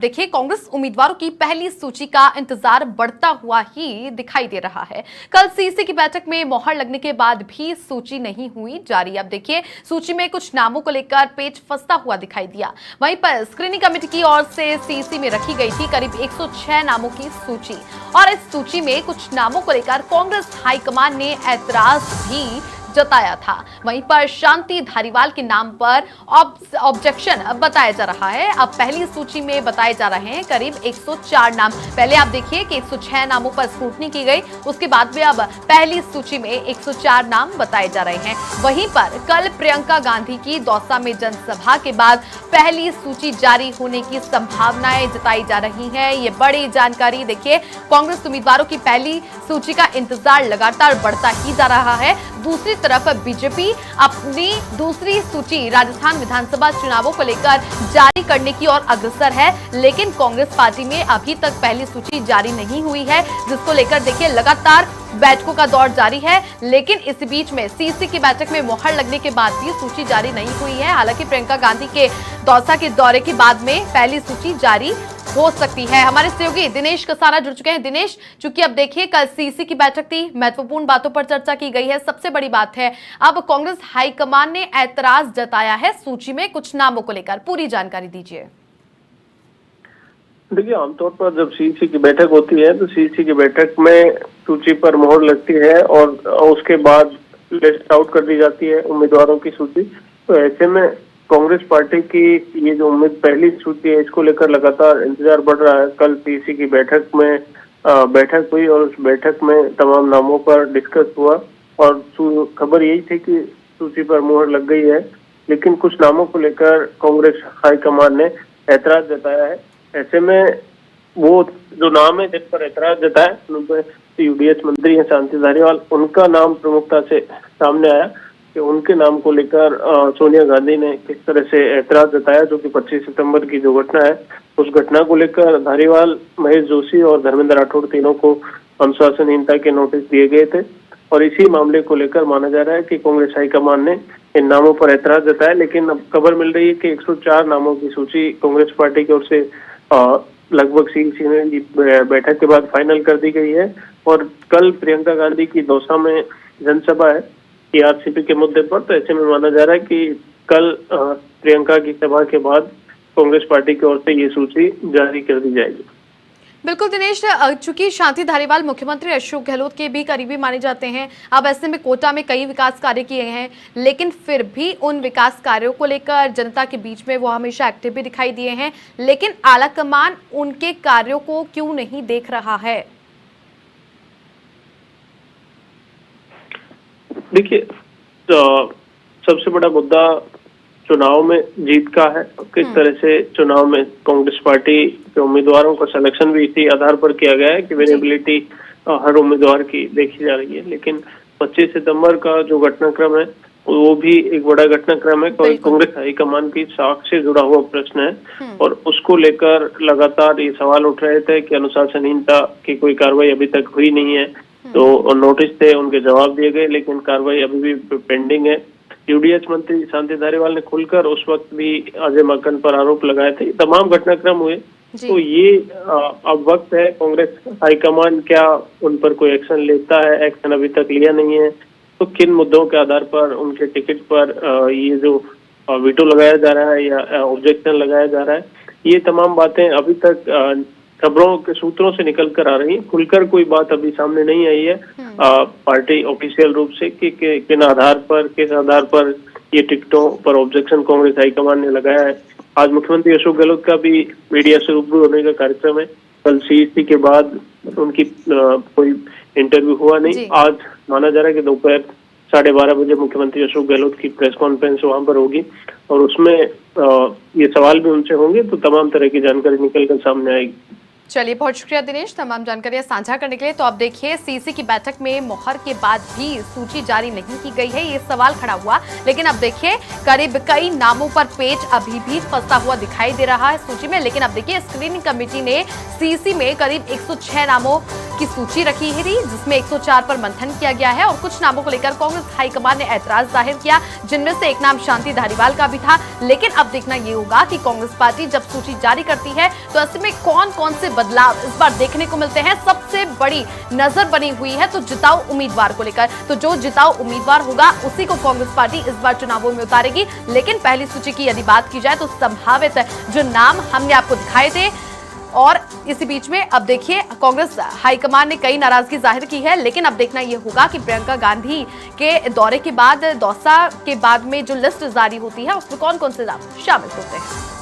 देखिए, कांग्रेस उम्मीदवारों की पहली सूची का इंतजार बढ़ता हुआ ही दिखाई दे रहा है। कल सीसी की बैठक में मोहर लगने के बाद भी सूची नहीं हुई जारी। अब देखिए, सूची में कुछ नामों को लेकर पेच फंसता हुआ दिखाई दिया। वहीं पर स्क्रीनिंग कमेटी की ओर से सीसी में रखी गई थी करीब 106 नामों की सूची, और इस सूची में कुछ नामों को लेकर कांग्रेस हाईकमान ने ऐतराज भी जताया था। वहीं पर शांति धारीवाल के नाम पर ऑब्जेक्शन बताया जा रहा है। अब पहली सूची में बताए जा रहे हैं करीब 104 नाम। पहले आप देखिए कि 106 नामों पर स्क्रूटनी की गई, उसके बाद में अब पहली सूची में 104 नाम बताए जा रहे हैं। वहीं पर कल प्रियंका गांधी की दौसा में जनसभा के बाद पहली सूची जारी होने की संभावनाएं जताई जा रही हैं। ये बड़ी जानकारी। देखिए, कांग्रेस उम्मीदवारों की पहली सूची का इंतजार लगातार बढ़ता ही जा रहा है। दूसरी तरफ बीजेपी अपनी दूसरी सूची राजस्थान विधानसभा चुनावों को लेकर जारी करने की ओर अग्रसर है, लेकिन कांग्रेस पार्टी में अभी तक पहली सूची जारी नहीं हुई है, जिसको लेकर देखिए लगातार बैठकों का दौर जारी है। लेकिन इस बीच में सीसी की बैठक में मोहर लगने के बाद भी सूची जारी नहीं हुई है। हालांकि प्रियंका गांधी के दौसा के दौरे के बाद में पहली सूची जारी हो सकती है। हमारे सहयोगी दिनेश कसारा जुड़ चुके हैं। दिनेश, चूंकि अब देखिए कल सीसी की बैठक थी, महत्वपूर्ण बातों पर चर्चा की गई है। सबसे बड़ी बात है, अब कांग्रेस हाईकमान ने ऐतराज जताया है सूची में कुछ नामों को लेकर। पूरी जानकारी दीजिए। देखिए, आमतौर पर जब सीसी की बैठक होती है तो सीसी की बैठक में सूची पर मोहर लगती है और उसके बाद लिस्ट आउट कर दी जाती है उम्मीदवारों की सूची। तो ऐसे में कांग्रेस पार्टी की ये जो पहली सूची है, इसको लेकर लगातार इंतजार बढ़ रहा है। कल सीसी की बैठक में बैठक हुई और उस बैठक में तमाम नामों पर डिस्कस हुआ और खबर यही थी कि सूची पर मोहर लग गई है, लेकिन कुछ नामों को लेकर कांग्रेस हाईकमान ने ऐतराज जताया है। ऐसे में वो जो नाम है जिस पर ऐतराज जताया, उनपे यूडीएच मंत्री हैं शांति धारीवाल, उनका नाम प्रमुखता से सामने आया कि उनके नाम को लेकर सोनिया गांधी ने किस तरह से ऐतराज जताया, जो कि 25 सितंबर की जो घटना है, उस घटना को लेकर धारीवाल, महेश जोशी और धर्मेंद्र राठौड़ तीनों को अनुशासनहीनता के नोटिस दिए गए थे। और इसी मामले को लेकर माना जा रहा है कि कांग्रेस हाईकमान ने इन नामों पर ऐतराज जताया। लेकिन अब खबर मिल रही है कि 104 नामों की सूची कांग्रेस पार्टी की ओर से लगभग सीसी में बैठक के बाद फाइनल कर दी गई है। और कल प्रियंका गांधी की दौसा में जनसभा है टीआरसीपी के मुद्दे पर। तो ऐसे में माना जा रहा है कि कल प्रियंका की सभा के बाद कांग्रेस पार्टी की ओर से ये सूची जारी कर दी जाएगी। बिल्कुल दिनेश, चूंकि शांति धारीवाल मुख्यमंत्री अशोक गहलोत के भी करीबी माने जाते हैं, अब ऐसे में कोटा में कई विकास कार्य किए हैं, लेकिन फिर भी उन विकास कार्यों को लेकर जनता के बीच में वो हमेशा एक्टिव भी दिखाई दिए हैं, लेकिन आलाकमान उनके कार्यों को क्यों नहीं देख रहा है? देखिए, सबसे बड़ा मुद्दा चुनाव में जीत का है। किस तरह से चुनाव में कांग्रेस पार्टी के उम्मीदवारों का सिलेक्शन भी इसी आधार पर किया गया है कि विनेबिलिटी हर उम्मीदवार की देखी जा रही है। लेकिन 25 सितंबर का जो घटनाक्रम है वो भी एक बड़ा घटनाक्रम है। कांग्रेस हाईकमान की साख से जुड़ा हुआ प्रश्न है और उसको लेकर लगातार ये सवाल उठ रहे थे कि अनुशासनहीनता की कोई कार्रवाई अभी तक हुई नहीं है। तो नोटिस थे, उनके जवाब दिए गए, लेकिन कार्रवाई अभी भी पेंडिंग है। यूडीएच मंत्री शांति धारीवाल ने खुलकर उस वक्त भी अजय माकन पर आरोप लगाए थे। तमाम घटनाक्रम हुए। तो ये अब वक्त है, कांग्रेस हाईकमान क्या उन पर कोई एक्शन लेता है? एक्शन अभी तक लिया नहीं है। तो किन मुद्दों के आधार पर उनके टिकट पर ये जो वीटो लगाया जा रहा है या ऑब्जेक्शन लगाया जा रहा है, ये तमाम बातें अभी तक खबरों के सूत्रों से निकल कर आ रही है। खुलकर कोई बात अभी सामने नहीं आई है पार्टी ऑफिशियल रूप से कि किस आधार पर ये टिकटों पर ऑब्जेक्शन कांग्रेस हाईकमान ने लगाया है। आज मुख्यमंत्री अशोक गहलोत का भी मीडिया से रूबरू होने का कार्यक्रम है। कल सीईसी के बाद उनकी कोई इंटरव्यू हुआ नहीं। आज माना जा रहा है कि दोपहर 12:30 बजे मुख्यमंत्री अशोक गहलोत की प्रेस कॉन्फ्रेंस वहां पर होगी और उसमें ये सवाल भी उनसे होंगे, तो तमाम तरह की जानकारी निकल कर सामने आएगी। चलिए, बहुत शुक्रिया दिनेश तमाम जानकारियां साझा करने के लिए। तो अब देखिए, सीसी की बैठक में मोहर के बाद भी सूची जारी नहीं की गई है, ये सवाल खड़ा हुआ। लेकिन अब देखिए, करीब कई नामों पर पेच अभी भी फंसा हुआ दिखाई दे रहा है सूची में। लेकिन अब देखिए, स्क्रीनिंग कमेटी ने सीसी में करीब 106 नामों की सूची रखी है, जिसमें 104 पर मंथन किया गया है और कुछ नामों को लेकर कांग्रेस हाईकमान ने ऐतराज जाहिर किया, जिनमें से एक नाम शांति धारीवाल का भी था। लेकिन अब देखना ये होगा कि कांग्रेस पार्टी जब सूची जारी करती है तो ऐसे में कौन कौन से बदलाव इस बार देखने को मिलते हैं। सबसे बड़ी नजर बनी हुई है तो जिताऊ उम्मीदवार को लेकर। तो जो जिताऊ उम्मीदवार होगा उसी को कांग्रेस पार्टी इस बार चुनावों में उतारेगी। लेकिन पहली सूची की यदि बात की जाए तो संभावित जो नाम हमने आपको दिखाए थे, और इसी बीच में अब देखिए, कांग्रेस हाईकमान ने कई नाराजगी जाहिर की है। लेकिन अब देखना यह होगा कि प्रियंका गांधी के दौरे के बाद, दौसा के बाद में जो लिस्ट जारी होती है उसमें कौन कौन से नाम शामिल होते हैं।